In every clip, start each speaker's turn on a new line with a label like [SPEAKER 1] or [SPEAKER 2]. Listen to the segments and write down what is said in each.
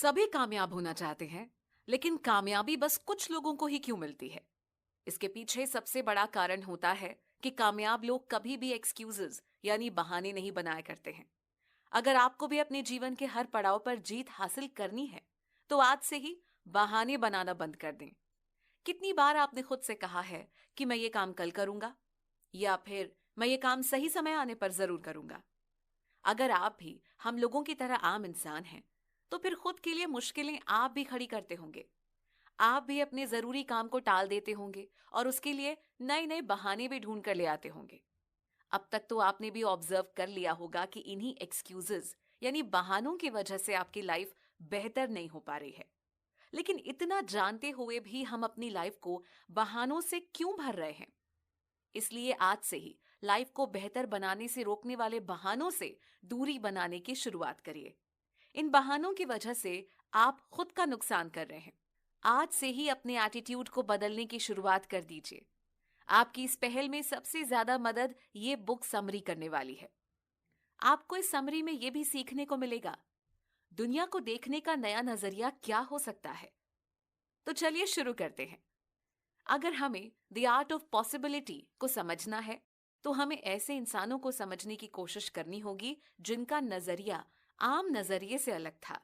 [SPEAKER 1] सभी कामयाब होना चाहते हैं, लेकिन कामयाबी बस कुछ लोगों को ही क्यों मिलती है? इसके पीछे सबसे बड़ा कारण होता है कि कामयाब लोग कभी भी एक्सक्यूजेस यानी बहाने नहीं बनाया करते हैं। अगर आपको भी अपने जीवन के हर पड़ाव पर जीत हासिल करनी है, तो आज से ही बहाने बनाना बंद कर दें। कितनी बार आपने खुद से कहा है कि मैं ये काम कल करूंगा, या फिर मैं ये काम सही समय आने पर जरूर करूंगा। अगर आप भी हम लोगों की तरह आम इंसान हैं, तो फिर खुद के लिए मुश्किलें आप भी खड़ी करते होंगे। आप भी अपने जरूरी काम को टाल देते होंगे और उसके लिए नए नए बहाने भी ढूंढ कर ले आते होंगे। अब तक तो आपने भी ऑब्जर्व कर लिया होगा कि इन्हीं एक्सक्यूजेस यानी बहानों की वजह से आपकी लाइफ बेहतर नहीं हो पा रही है। लेकिन इतना जानते हुए भी हम अपनी लाइफ को बहानों से क्यों भर रहे हैं? इसलिए आज से ही लाइफ को बेहतर बनाने से रोकने वाले बहानों से दूरी बनाने की शुरुआत करिए। इन बहानों की वजह से आप खुद का नुकसान कर रहे हैं। आज से ही अपने एटीट्यूड को बदलने की शुरुआत कर दीजिए। आपकी इस पहल में सबसे ज्यादा मदद ये बुक समरी करने वाली है। आपको इस समरी में ये भी सीखने को मिलेगा दुनिया को देखने का नया नजरिया क्या हो सकता है। तो चलिए शुरू करते हैं। अगर हमें द आर्ट ऑफ पॉसिबिलिटी को समझना है, तो हमें ऐसे इंसानों को समझने की कोशिश करनी होगी जिनका नजरिया आम नजरिए से अलग था,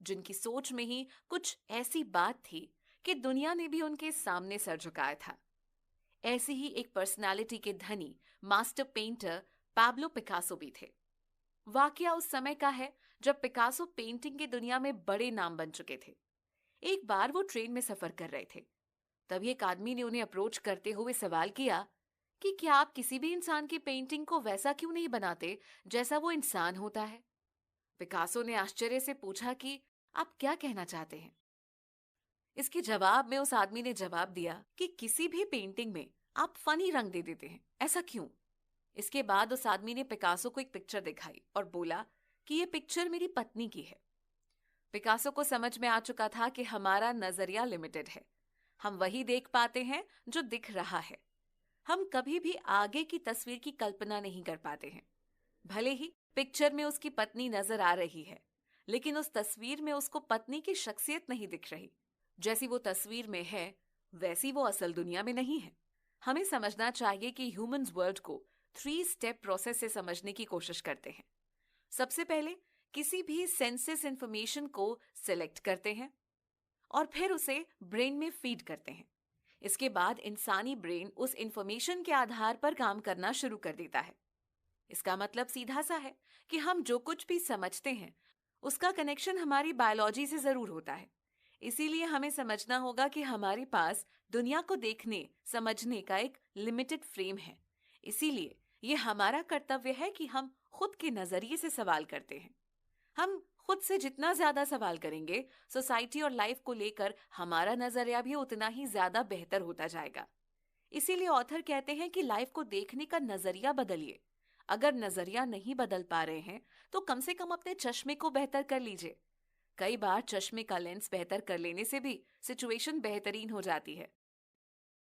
[SPEAKER 1] जिनकी सोच में ही कुछ ऐसी बात थी कि दुनिया ने भी उनके सामने सर झुकाया था। ऐसी ही एक पर्सनालिटी के धनी मास्टर पेंटर पाब्लो पिकासो भी थे। वाकया उस समय का है जब पिकासो पेंटिंग की दुनिया में बड़े नाम बन चुके थे। एक बार वो ट्रेन में सफर कर रहे थे। तभी एक आदमी ने उन्हें अप्रोच करते हुए सवाल किया कि क्या आप किसी भी इंसान की पेंटिंग को वैसा क्यों नहीं बनाते जैसा वो इंसान होता है। पिकासो ने आश्चर्य से पूछा कि आप क्या कहना चाहते हैं। इसके जवाब में उस आदमी ने जवाब दिया कि किसी भी पेंटिंग में आप फनी रंग दे देते हैं, ऐसा क्यों? इसके बाद उस आदमी ने पिकासो को एक पिक्चर दिखाई और बोला कि ये पिक्चर मेरी पत्नी की है। पिकासो को समझ में आ चुका था कि हमारा नजरिया लिमिटेड है। हम वही देख पाते हैं जो दिख रहा है। हम कभी भी आगे की तस्वीर की कल्पना नहीं कर पाते हैं। भले ही पिक्चर में उसकी पत्नी नजर आ रही है, लेकिन उस तस्वीर में उसको पत्नी की शख्सियत नहीं दिख रही। जैसी वो तस्वीर में है, वैसी वो असल दुनिया में नहीं है। हमें समझना चाहिए कि ह्यूमंस वर्ल्ड को 3 स्टेप प्रोसेस से समझने की कोशिश करते हैं। सबसे पहले किसी भी सेंसेस इंफॉर्मेशन को सिलेक्ट करते हैं और फिर उसे ब्रेन में फीड करते हैं। इसके बाद इंसानी ब्रेन उस इंफॉर्मेशन के आधार पर काम करना शुरू कर देता है। इसका मतलब सीधा सा है कि हम जो कुछ भी समझते हैं, उसका कनेक्शन हमारी बायोलॉजी से जरूर होता है। इसीलिए हमें समझना होगा कि हमारे पास दुनिया को देखने समझने का एक लिमिटेड फ्रेम है। इसीलिए ये हमारा कर्तव्य है कि हम खुद के नजरिए से सवाल करते हैं। हम खुद से जितना ज्यादा सवाल करेंगे, सोसाइटी और लाइफ को लेकर हमारा नजरिया भी उतना ही ज्यादा बेहतर होता जाएगा। इसीलिए ऑथर कहते हैं कि लाइफ को देखने का नजरिया बदलिए। अगर नजरिया नहीं बदल पा रहे हैं, तो कम से कम अपने चश्मे को बेहतर कर लीजिए। कई बार चश्मे का लेंस बेहतर कर लेने से भी सिचुएशन बेहतरीन हो जाती है।